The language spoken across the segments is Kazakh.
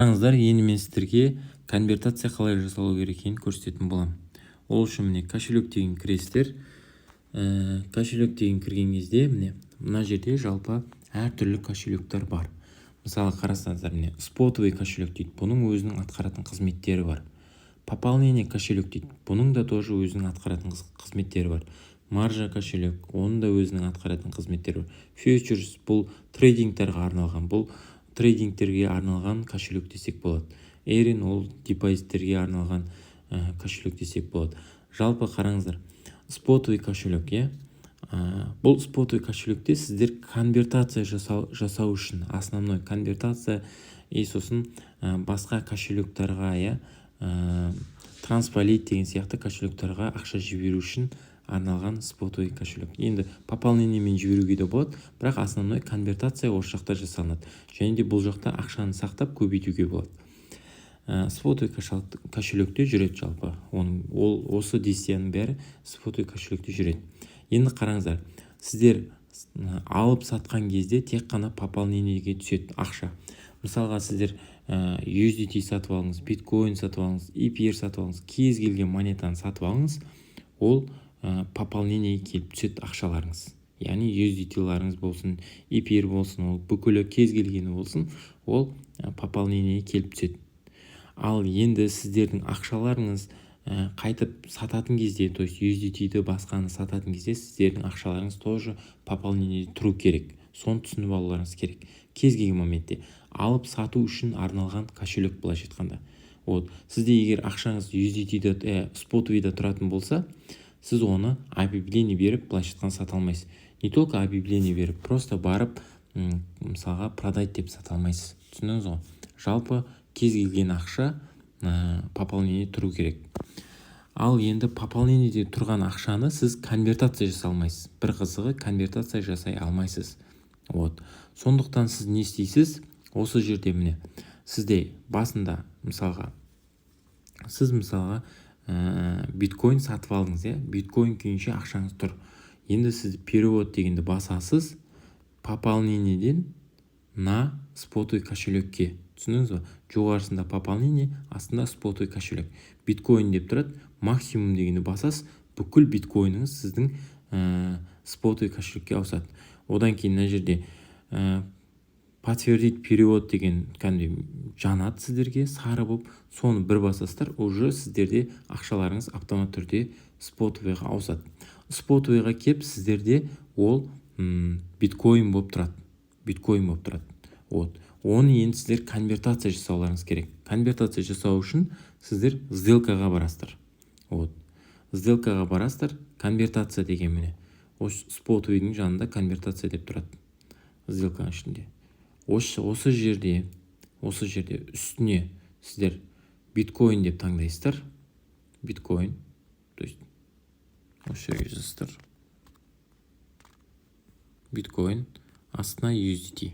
Қараңыздар, енді мен сіздерге конвертация қалай жасалу керек екенін көрсететін боламын. Ол үшін міне кошелек деген кіресіздер. Кошелек деген кірген кезде мына жерде жалпы әртүрлі кошелектер бар. Мысалы қарасаңыздар, міне спотовый кошелек дейді. Бұның өзінің атқаратын қызметтері бар. Пополнение кошелек дейді. Бұның да тоже өзінің атқаратын қызметтері бар. Маржа кошелек, оның да өзінің атқаратын қызметтері бар. Futures бұл трейдингтарға арналған, бұл трейдингтерге арналған кошелек десек болады. Эрин ол депозиттерге арналған кошелек десек болады. Жалпы қараңыздар, спотовый кошелек, бұл спотовый кошелекте сіздер конвертация жасау үшін, основной конвертация и сосын басқа кошелектарға, трансполит деген сияқты кошелектарға ақша жіберу үшін арналған спотовый кошелек. Енді пополнениемен жіберуге де болады, бірақ основной конвертация осы жақта жасалынады. Және де бұл жақта ақшаны сақтап көбейтуге болады. Спотовый кошелекте жүреді жалпы. Осы действияның бәрі спотовый кошелекте жүреді. Енді қараңыздар, сіздер алып сатқан кезде тек қана пополнениеге түседі ақша. Мысалға сіздер USDT сатып алыңыз, биткоин сатып алыңыз, EPR сатып алыңыз, кез келген монетаны сатып алыңыз, ол пополнениеге келіп түседі ақшаларыңыз. Яғни USDT-ларыңыз болсын, EPR болсын, ол бүкілі кез келгені болсын, ол пополнениеге келіп түседі. Ал енді сіздердің ақшаларыңыз қайтып сататын кезде, то есть USDT-ді басқаны сататын кезде, сіздердің ақшаларыңыз тоже пополнениеде тұру керек. Соны түсініп алуларыңыз керек. Кез келген моментте алып сату үшін арналған кошелек былайша айтқанда. Сізде егер ақшаңыз USDT-де, спотовыйда тұратын болса, сіз оны объявление беріп былайша айтқанда сата алмайсыз. Не только объявление беріп, просто барып мысалға продать деп сата алмайсыз. Түсіндіңіз ғой? Жалпы кез келген ақша пополнение тұру керек. Ал енді пополнениеде тұрған ақшаны сіз конвертация жасай алмайсыз. Бір қызығы, конвертация жасай алмайсыз. Сондықтан сіз не істейсіз? Осы жерде міне сізде басында сіз мысалға биткоин сатып алдыңыз, биткоин күйінше ақшаңыз тұр. Енді сіз перевод дегенді басасыз, пополнениеден на спотовый кошелекке. Түсіндіңіз ба? Жоғарысында пополнение, астында спотовый кошелек. Биткоин деп тұрады, максимум дегенді басасыз, бүкіл биткоиніңіз сіздің спотовый кошелекке ауысады. Одан кейін мына жерде подтвердить перевод деген жанады сіздерге сары болып, соны бір басасыздар, уже сіздерде ақшаларыңыз автомат түрде спотовыйға ауысады. Спотовыйға кеп сіздерде ол биткоин болып тұрады. Оны енді сіздер конвертация жасауларыңыз керек. Конвертация жасау үшін сіздер сделкаға барасыздар. Сделкаға барасыздар, конвертация деген міне. Спотовыйдың жанында конвертация деп тұрады. Сделканың ішінде. Осы жерде үстіне сіздер биткоин деп таңдайсыздар. Биткоин. То есть осы жерге жазасыздар. Биткоин, астына USDT.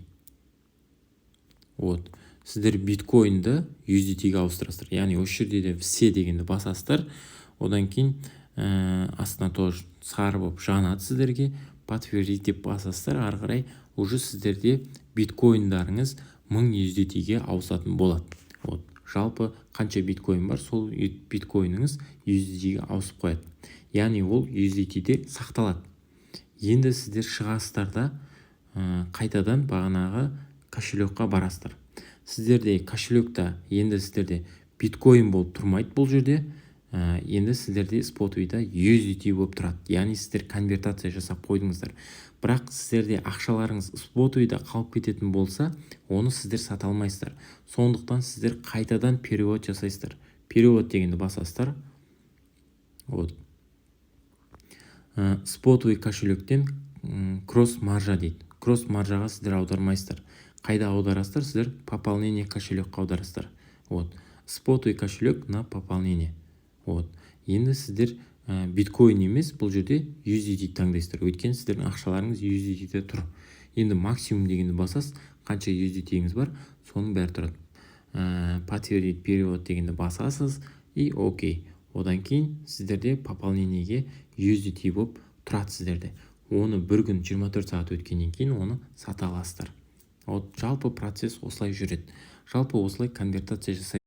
Сіздер биткоинді USDT-ге ауыстырасыздар. Яғни осы жерде де все дегенді басасыздар. Одан кейін астына тоже сары болып жанады сіздерге. Подтвердить деп басасыздар. Ары қарай уже сіздерде биткоиндарыңыз 1000 USDT-ге ауысатын болады. Жалпы қанша биткоин бар, сол биткоиніңіз USDT-ге ауысып қояды. Яғни ол USDT-де сақталады. Енді сіздер шығасыздар да қайтадан бағанағы кошелекқа барасыздар. Сіздерде кошелекта енді сіздерде биткоин болып тұрмайды бұл жерде. Енді сіздерде спотовыйда USDT болып тұрады. Яғни сіздер конвертация жасап қойдыңыздар. Бірақ сіздерде ақшаларыңыз спотовыйда қалып кететін болса, оны сіздер сата алмайсыздар. Сондықтан сіздер қайтадан перевод жасайсыздар. Перевод дегенді басасыздар. Спотовый кошелектен кросс маржа дейді. Кросс маржаға сіздер аудармайсыздар. Қайда аударасыздар? Сіздер пополнение кошелекқа аударасыздар. Спотовый кошелек на пополнение. Енді сіздер биткоин емес, бұл жерде USDT таңдайсыздар. Өйткені сіздердің ақшаларыңыз USDT-де тұр. Енді максимум дегенді басасыз, қанша USDT-іңіз бар, соның бәрі тұрады. Подтвердить перевод дегенді басасыз и окей. Одан кейін сіздерде пополнениеге USDT болып тұрады сіздерде. Оны бір күн 24 сағат өткеннен кейін оны сата аласыздар. Жалпы процесс осылай жүреді. жалпы осылай конвертация жасайды